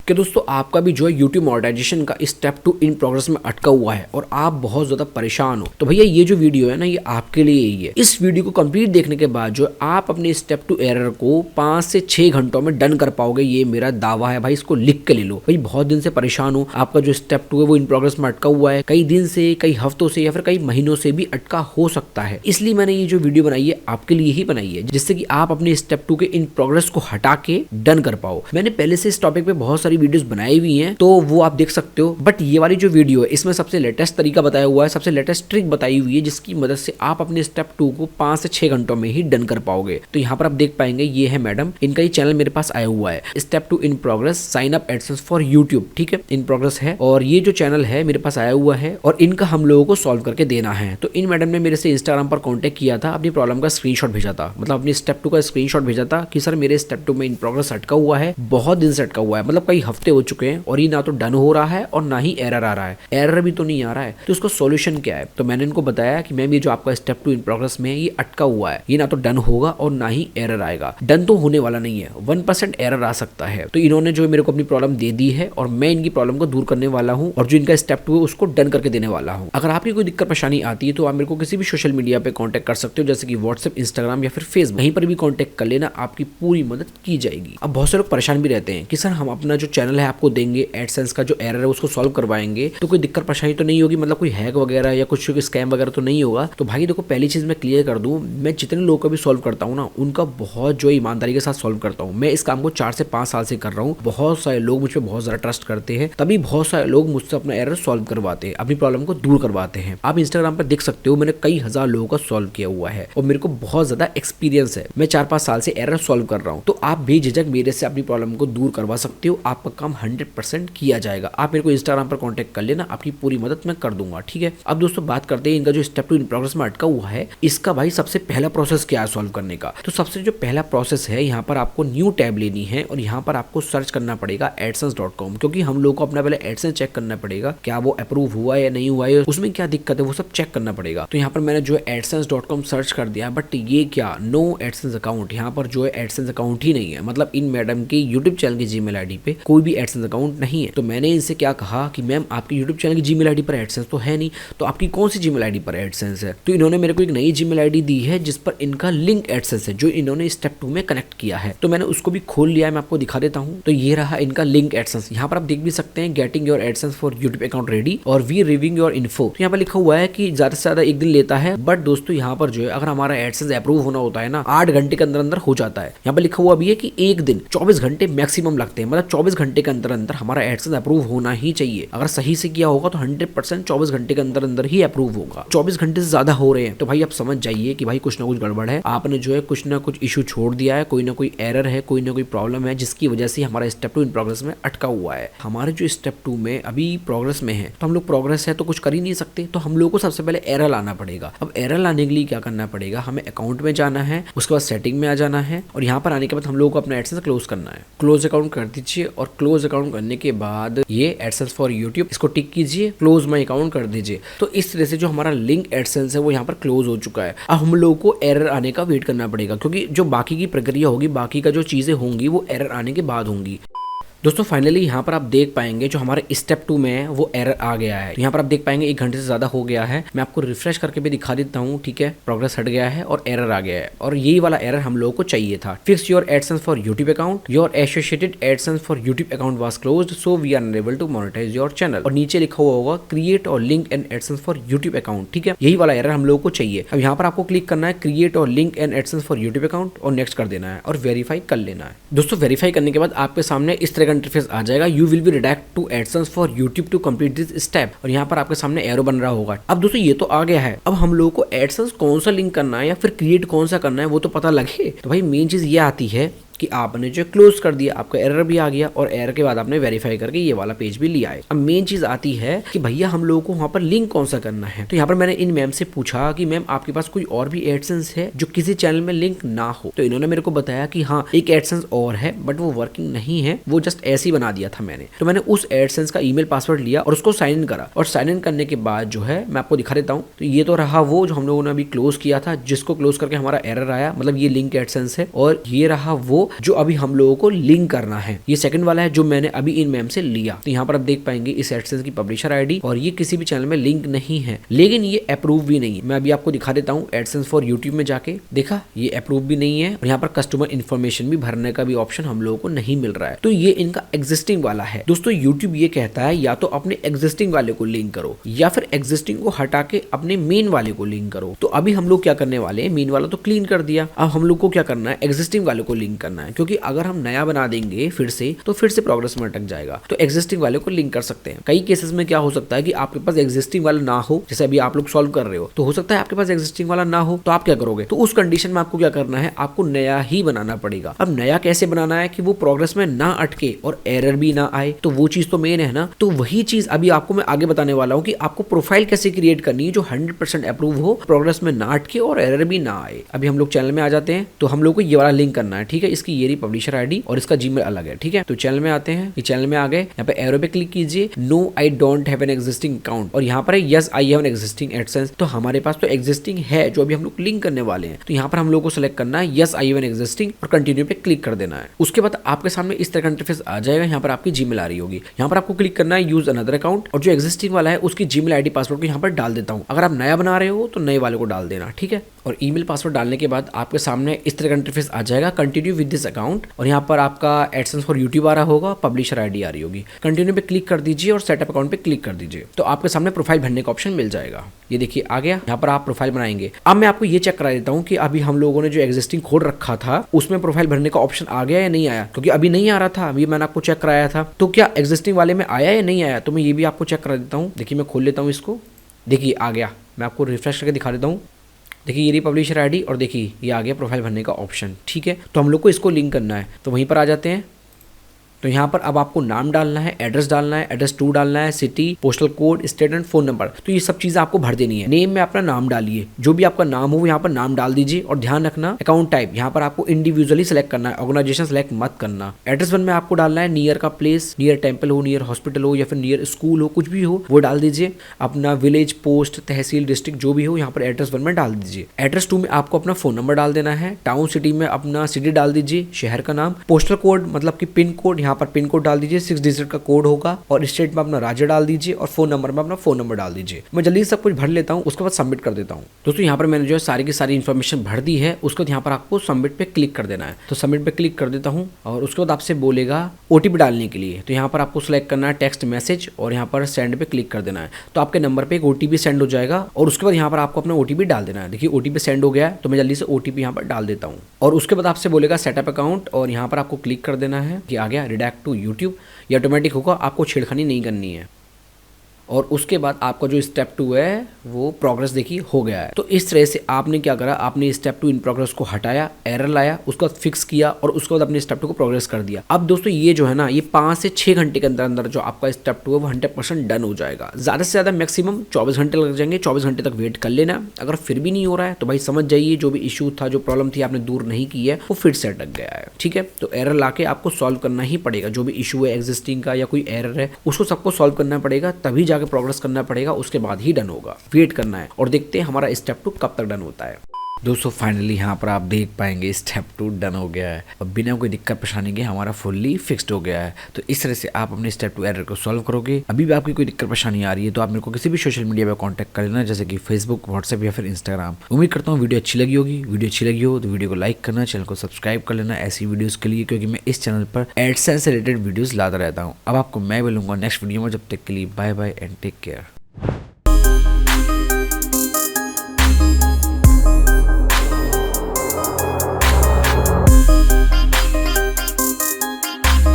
कि दोस्तों आपका भी जो है यूट्यूब मोनेटाइजेशन का स्टेप 2 इन प्रोग्रेस में अटका हुआ है और आप बहुत ज्यादा परेशान हो, तो भैया ये जो वीडियो है ना, ये आपके लिए ही है। इस वीडियो को कंप्लीट देखने के बाद जो आप अपने स्टेप 2 एरर को 5 से 6 घंटों में डन कर पाओगे, ये मेरा दावा है भाई। इसको लिख के ले लो भाई। बहुत दिन से परेशान हो, आपका जो स्टेप 2 है वो इन प्रोग्रेस में अटका हुआ है, कई दिन से, कई हफ्तों से या फिर कई महीनों से भी अटका हो सकता है। इसलिए मैंने ये जो वीडियो बनाई है आपके लिए ही बनाई है, जिससे कि आप अपने स्टेप 2 के इन प्रोग्रेस को हटा के डन कर पाओ। मैंने पहले से इस टॉपिक पे बहुत सारी वीडियोस बनाई हुई हैं, तो वो आप देख सकते हो। बट ये वाली जो वीडियो है इसमें सबसे लेटेस्ट तरीका बताया हुआ है, सबसे लेटेस्ट ट्रिक बताई हुई है, जिसकी मदद से आप अपने स्टेप 2 को 5 से 6 घंटों में ही डन कर पाओगे। तो यहाँ पर आप देख पाएंगे, ये है मैडम, इनका ये चैनल मेरे पास आया हुआ है, step 2 in progress sign up AdSense for YouTube. ठीक है, इन प्रोग्रेस है और ये जो चैनल है मेरे पास आया हुआ है और इनका हम लोगों को सॉल्व करके देना है। तो इन मैडम ने मेरे से इंस्टाग्राम पर कॉन्टेक्ट किया था, अपनी प्रॉब्लम का स्क्रीनशॉट भेजा था, मतलब अपनी स्टेप 2 का स्क्रीनशॉट भेजा था कि सर मेरे स्टेप 2 में इन प्रोग्रेस अटका हुआ है, बहुत दिन से अटका हुआ है, मतलब कई हफ्ते हो चुके हैं और ये ना तो डन हो रहा है और ना ही एरर आ रहा है, एरर भी तो नहीं आ रहा है, तो इसको सॉल्यूशन क्या है। तो मैंने इनको बताया कि मैम ये जो आपका स्टेप 2 इन प्रोग्रेस में है ये अटका हुआ है, ये ना तो डन होगा और ना ही एरर आएगा। डन तो होने वाला नहीं है, 1% एरर आ सकता है। तो इन्होंने जो मेरे को अपनी प्रॉब्लम दे दी है और मैं इनकी प्रॉब्लम को दूर करने वाला हूँ और जो इनका स्टेप 2 है उसको डन करके देने वाला हूँ। अगर आपकी कोई दिक्कत परेशानी आती है तो आप मेरे को किसी भी सोशल मीडिया पे कांटेक्ट कर सकते हो, जैसे कि व्हाट्सएप, इंस्टाग्राम या फिर फेसबुक, कहीं पर भी कांटेक्ट कर लेना, आपकी पूरी मदद की जाएगी। अब बहुत से लोग परेशान भी रहते हैं कि सर हम अपना जो चैनल है आपको देंगे, एडसेंस का जो एरर है उसको सॉल्व करवाएंगे, तो कोई दिक्कत परेशानी तो नहीं होगी, मतलब कोई हैक वगैरह या कुछ स्कैम वगैरह तो नहीं होगा। तो भाई देखो, पहली चीज मैं क्लियर कर दूं, मैं जितने लोगों का भी सॉल्व करता हूँ ना, उनका बहुत जो ईमानदारी के साथ सॉल्व करता हूँ। मैं इस काम को 4 से 5 साल से कर रहा हूँ। बहुत सारे लोग मुझ पर बहुत ज्यादा ट्रस्ट करते हैं, तभी बहुत सारे लोग मुझसे अपना एरर सॉल्व करवाते हैं, अपनी प्रॉब्लम को दूर करवाते हैं। आप इंस्टाग्राम पर देख सकते हो, मैंने कई हजार लोगों का सॉल्व किया हुआ है और मेरे को बहुत ज्यादा एक्सपीरियंस है। मैं 4-5 साल से एरर सॉल्व कर रहा हूँ, तो आप बेझिझक मेरे से अपनी प्रॉब्लम को दूर करवा सकते हो। आपका काम 100% किया जाएगा। आप मेरे को इंस्टाग्राम पर कांटेक्ट कर लेना, आपकी पूरी मदद मैं कर दूंगा। ठीक है, अब दोस्तों बात करते हैं इनका जो स्टेप 2 इन प्रोग्रेस में अटका हुआ है, इसका भाई सबसे पहला प्रोसेस क्या है सॉल्व करने का। तो सबसे जो पहला प्रोसेस है, यहाँ पर आपको न्यू टैब लेनी है और यहाँ पर आपको सर्च करना पड़ेगा adsense.com, क्योंकि हम लोग को अपना पहले एडसेंस चेक करना पड़ेगा, क्या वो अप्रूव हुआ है या नहीं हुआ है, उसमें क्या दिक्कत है वो सब चेक करना पड़ेगा। तो यहाँ पर मैंने जो है adsense.com सर्च कर दिया, बट ये क्या, नो एडसेंस अकाउंट, यहाँ पर जो है एडसेंस अकाउंट ही नहीं है, मतलब इन मैडम के यूट्यूब चैनल की जीमेल आईडी पे कोई भी एडसेंस अकाउंट नहीं है। तो मैंने इनसे क्या कहा कि मैम आपके यूट्यूब चैनल की जीमेल आईडी पर एडसेंस तो है नहीं, तो आपकी कौन सी जीमेल आईडी पर एडसेंस है। तो इन्होंने मेरे को एक नई जीमेल आईडी दी है जिस पर इनका लिंक एडसेंस है, जो इन्होंने स्टेप 2 में कनेक्ट किया है। तो मैंने उसको भी खोल लिया है, मैं आपको दिखा देता हूँ। तो ये रहा इनका लिंक एडसेंस। यहाँ पर आप देख भी सकते हैं, getting your AdSense for YouTube account ready और वी रिव्यूइंग योर इन्फो। तो यहाँ पर लिखा हुआ है कि ज्यादा से ज्यादा 1 दिन लेता है, बट दोस्तों यहाँ पर जो है अगर हमारा एडसेंस अप्रूव होना होता है ना, 8 घंटे के अंदर अंदर हो जाता है। यहाँ पर लिखा हुआ भी है कि 1 दिन 24 घंटे मैक्सिमम लगते हैं, मतलब 24 घंटे के अंदर अंदर हमारा एडसेंस अप्रूव होना ही चाहिए। अगर सही से किया होगा तो 100% 24 घंटे के अंदर अंदर ही अप्रूव होगा। 24 घंटे से ज्यादा हो रहे हैं तो भाई आप समझ जाइए कि भाई कुछ ना कुछ गड़बड़ है, आपने जो है कुछ ना कुछ इशू छोड़ दिया है, कोई ना कोई एरर है, कोई ना कोई प्रॉब्लम है, जिसकी वजह से हमारा स्टेप 2 इन प्रोग्रेस में अटका हुआ है। हमारे जो स्टेप 2 में अभी प्रोग्रेस में है, तो हम लोग प्रोग्रेस है तो कुछ कर ही नहीं सकते, तो हम लोग को सबसे पहले एरर लाना पड़ेगा। अब एरर लाने के लिए क्या करना पड़ेगा, हमें अकाउंट में जाना है, उसके बाद सेटिंग में आ जाना है और यहाँ पर आने के बाद हम लोग को अपना एडसेंस क्लोज करना है। क्लोज अकाउंट कर दीजिए और क्लोज अकाउंट करने के बाद ये एडसेंस फॉर यूट्यूब इसको टिक कीजिए, क्लोज माई अकाउंट कर दीजिए। तो इस तरह से जो हमारा लिंक एडसेंस है वो यहाँ पर क्लोज हो चुका है। अब हम लोगों को एरर आने का वेट करना पड़ेगा, क्योंकि जो बाकी की प्रक्रिया होगी, बाकी का जो चीजें होंगी वो एरर आने के बाद होंगी। दोस्तों फाइनली यहाँ पर आप देख पाएंगे जो हमारे स्टेप 2 में है वो एरर आ गया है। यहाँ पर आप देख पाएंगे 1 घंटे से ज्यादा हो गया है। मैं आपको रिफ्रेश करके भी दिखा देता हूँ। ठीक है, प्रोग्रेस हट गया है और एरर आ गया है और यही वाला एरर हम लोगों को चाहिए था। Fix your AdSense for YouTube account, your associated AdSense for YouTube account was closed, so we are unable to monetize your channel. और नीचे लिखा हुआ होगा क्रिएट और link an AdSense for YouTube account. ठीक है, यही वाला एरर हम लोगों को चाहिए। अब यहाँ पर आपको क्लिक करना है क्रिएट और link an AdSense for YouTube account और नेक्स्ट कर देना है और वेरीफाई कर लेना है। दोस्तों वेरीफाई करने के बाद आपके सामने इस तरह का इंटरफेस आ जाएगा, you will be redirect to AdSense for YouTube to complete this step. और यहाँ पर आपके सामने एरो बन रहा होगा। अब दोस्तों ये तो आ गया है, अब हम लोगों को एडसेंस कौन सा लिंक करना है या फिर क्रिएट कौन सा करना है वो तो पता लगे। तो भाई मेन चीज ये आती है कि आपने जो क्लोज कर दिया, आपका एरर भी आ गया और एरर के बाद आपने वेरीफाई करके ये वाला पेज भी लिया है। अब मेन चीज आती है कि भैया हम लोगों को वहां पर लिंक कौन सा करना है। तो यहाँ पर मैंने इन मैम से पूछा कि मैम आपके पास कोई और भी एडसेंस है जो किसी चैनल में लिंक ना हो। तो इन्होंने मेरे को बताया कि हाँ एक एडसेंस और है, बट वो वर्किंग नहीं है, वो जस्ट ऐसे ही बना दिया था मैंने। तो मैंने उस एडसेंस का ईमेल पासवर्ड लिया और उसको साइन इन करा और साइन इन करने के बाद जो है मैं आपको दिखा देता हूँ। तो ये तो रहा वो जो हम लोगों ने अभी क्लोज किया था, जिसको क्लोज करके हमारा एरर आया, मतलब ये लिंक एडसेंस है। और ये रहा वो जो अभी हम लोगों को लिंक करना है। ये सेकंड वाला है जो मैंने अभी इन मैम से लिया। तो यहाँ पर आप देख पाएंगे इस एडसेंस की पब्लिशर आईडी, और ये किसी भी चैनल में लिंक नहीं है, लेकिन ये अप्रूव भी नहीं है। मैं अभी आपको दिखा देता हूँ एडसेंस फॉर यूट्यूब में जाके, देखा ये अप्रूव भी नहीं है, और यहाँ पर कस्टमर इन्फॉर्मेशन भी भरने का भी ऑप्शन हम लोगों को नहीं मिल रहा है। तो ये इनका एग्जिस्टिंग वाला है। दोस्तों यूट्यूब ये कहता है या तो अपने एग्जिस्टिंग वाले को लिंक करो, या फिर एग्जिस्टिंग को हटा के अपने मेन वाले को लिंक करो। तो अभी हम लोग क्या करने वाले हैं, मेन वाला तो क्लीन कर दिया, अब हम लोग को क्या करना है, एग्जिस्टिंग वाले को लिंक करना है, क्योंकि अगर हम नया बना देंगे फिर से तो फिर से प्रोग्रेस में अटक जाएगा। तो एग्जिस्टिंग वाले को लिंक कर सकते हैं। कई केसेस में क्या हो सकता है कि आपके पास एग्जिस्टिंग वाला ना हो, जैसे अभी आप लोग सॉल्व कर रहे हो, तो हो सकता है आपके पास एग्जिस्टिंग वाला ना हो, तो आप क्या करोगे, तो उस कंडीशन में आपको क्या करना है, आपको नया ही बनाना पड़ेगा। अब नया कैसे बनाना है कि वो प्रोग्रेस में ना अटके और एरर भी ना आए, तो वो चीज तो मेन है ना। तो वही चीज अभी आपको मैं आगे बताने वाला हूँ कि आपको प्रोफाइल कैसे क्रिएट करनी है जो 100% अप्रूव हो, प्रोग्रेस में ना अटके और एरर भी ना आए। अभी हम लोग चैनल में आ जाते हैं, तो हम लोग को ये वाला लिंक करना है, ठीक है। इसकी ये रही पब्लिशर आईडी और इसका जीमेल अलग है, ठीक है। तो चैनल में आते हैं, ये चैनल में आ गए, यहाँ पे एरो पे क्लिक कीजिए, no I don't have an existing account, और यहाँ पर है yes I have an existing AdSense. तो हमारे पास तो एग्जिस्टिंग है जो अभी हम लोग लिंक करने वाले हैं। तो यहाँ पर हम लोग को सिलेक्ट करना है yes I have an existing और कंटिन्यू पे क्लिक कर देना है। उसके बाद आपके सामने इस तरह का इंटरफेस आ जाएगा। यहाँ पर आपकी जीमेल आ रही होगी, यहाँ पर आपको क्लिक करना है यूज अनदर अकाउंट, और जो एग्जिस्टिंग वाला है उसकी जीमेल आईडी पासवर्ड को यहाँ पर डाल देता हूँ। अगर आप नया बना रहे हो तो नए वाले को डाल देना, ठीक है। और ईमेल पासवर्ड डालने के बाद आपके सामने इस तरह का इंटरफेस आ जाएगा, कंटिन्यू विद दिस अकाउंट, और यहाँ पर आपका एडसेंस फॉर यूट्यूब आ रहा होगा, पब्लिशर आईडी आ रही होगी। कंटिन्यू पे क्लिक कर दीजिए और सेटअप अकाउंट पे क्लिक कर दीजिए, तो आपके सामने प्रोफाइल भरने का ऑप्शन मिल जाएगा। ये देखिए आ गया, यहाँ पर आप प्रोफाइल बनाएंगे। अब मैं आपको ये चेक करा देता हूँ कि अभी हम लोगों ने जो एग्जिस्टिंग खोल रखा था उसमें प्रोफाइल भरने का ऑप्शन आ गया या नहीं आया, क्योंकि अभी नहीं आ रहा था, अभी मैंने आपको चेक कराया था। तो क्या एग्जिस्टिंग वाले में आया या नहीं आया, तो मैं ये भी आपको चेक करा देता हूँ। देखिए मैं खोल लेता हूँ इसको, देखिए आ गया। मैं आपको रिफ्रेश करके दिखा देता हूँ। देखिए ये रही पब्लिशर आईडी और देखिए ये आ गया प्रोफाइल भरने का ऑप्शन, ठीक है। तो हम लोग को इसको लिंक करना है, तो वहीं पर आ जाते हैं। तो यहाँ पर अब आपको नाम डालना है, एड्रेस डालना है, एड्रेस 2 डालना है, city, postal code, state and phone number. तो ये सब चीजें आपको भर देनी है। नेम में अपना नाम डालिए, जो भी आपका नाम हो यहाँ पर नाम डाल दीजिए, और ध्यान रखना अकाउंट टाइप यहाँ पर आपको इंडिविजुअली सेलेक्ट करना है, ऑर्गेनाइजेशन सेलेक्ट मत करना। एड्रेस 1 में आपको डालना है नियर का प्लेस, नियर टेम्पल हो, नियर हॉस्पिटल हो, या फिर नियर स्कूल हो, कुछ भी हो वो डाल दीजिए। अपना विलेज, पोस्ट, तहसील, डिस्ट्रिक्ट जो भी हो यहाँ पर एड्रेस 1 में डाल दीजिए। एड्रेस 2 में आपको अपना फोन नंबर डाल देना है। टाउन सिटी में अपना सिटी डाल दीजिए, शहर का नाम। पोस्टल कोड मतलब कि पिन कोड, यहाँ पर पिन कोड डाल 6 डिजिट का कोड होगा, और स्टेट में अपना राज्य डाल दीजिए, और फोन नंबर में अपना फोन नंबर डाल दीजिए। मैं जल्दी सब कुछ भर लेता हूँ, उसके बाद सबमिट कर देता हूँ। दोस्तों यहाँ पर मैंने जो है सारी की सारी इन्फॉर्मेशन भर दी है। उसके बाद यहाँ पर आपको सबमिट पे क्लिक कर देना है। तो सबमिट पे क्लिक कर देता हूँ, और उसके बाद आपसे बोलेगा ओटीपी डालने के लिए। तो यहाँ पर आपको सिलेक्ट करना है टेक्स्ट मैसेज, और यहाँ पर सेंड पे क्लिक कर देना है। तो आपके नंबर पे एक ओटीपी सेंड हो जाएगा, और उसके बाद यहाँ पर आपको अपना ओटीपी डाल देना है। देखिए ओटीपी सेंड हो गया, तो मैं जल्दी से ओटीपी यहाँ पर डाल देता हूँ, और उसके बाद आपसे बोलेगा सेटअप अकाउंट, और यहाँ पर आपको क्लिक कर देना है कि आ गया रिडायरेक्ट टू यूट्यूब। ये ऑटोमेटिक होगा, आपको छेड़खानी नहीं करनी है। और उसके बाद आपका जो स्टेप 2 है वो प्रोग्रेस देखिए हो गया है। तो इस तरह से आपने क्या करा, आपने स्टेप 2 इन प्रोग्रेस को हटाया, एरर लाया, उसके बाद फिक्स किया, और उसके बाद अपने स्टेप 2 को प्रोग्रेस कर दिया। अब दोस्तों ये जो है ना, ये 5 से 6 घंटे के अंदर अंदर जो आपका स्टेप 2 है वो 100% डन हो जाएगा। ज़्यादा से ज़्यादा मैक्सिमम 24 घंटे लग जाएंगे। 24 घंटे तक वेट कर लेना। अगर फिर भी नहीं हो रहा है तो भाई समझ जाइए जो भी इशू था, जो प्रॉब्लम थी आपने दूर नहीं की है, वो फिर से अटक गया है, ठीक है। तो एरर ला के आपको सॉल्व करना ही पड़ेगा। जो भी इशू है एग्जिस्टिंग का या कोई एरर है उसको सबको सॉल्व करना पड़ेगा, तभी जाके प्रोग्रेस करना पड़ेगा, उसके बाद ही डन होगा। वेट करना है और देखते हैं हमारा स्टेप 2 कब तक डन होता है। दोस्तों फाइनली यहाँ पर आप देख पाएंगे स्टेप 2 डन हो गया है, और बिना कोई दिक्कत परेशानी के हमारा फुल्ली फिक्स्ड हो गया है। तो इस तरह से आप अपने स्टेप 2 एरर को सॉल्व करोगे। अभी भी आपकी कोई दिक्कत परेशानी आ रही है तो आप मेरे को किसी भी सोशल मीडिया पर कांटेक्ट कर लेना, जैसे कि फेसबुक, व्हाट्सएप या फिर इंस्टाग्राम। उम्मीद करता हूँ वीडियो अच्छी लगी होगी। वीडियो अच्छी लगी हो तो वीडियो को लाइक करना, चैनल को सब्सक्राइब कर लेना ऐसी वीडियोस के लिए, क्योंकि मैं इस चैनल पर एडसेंस से रिलेटेड वीडियोस लाता रहता हूँ। अब आपको मैं मिलूंगा नेक्स्ट वीडियो में, जब तक के लिए bye bye and take care.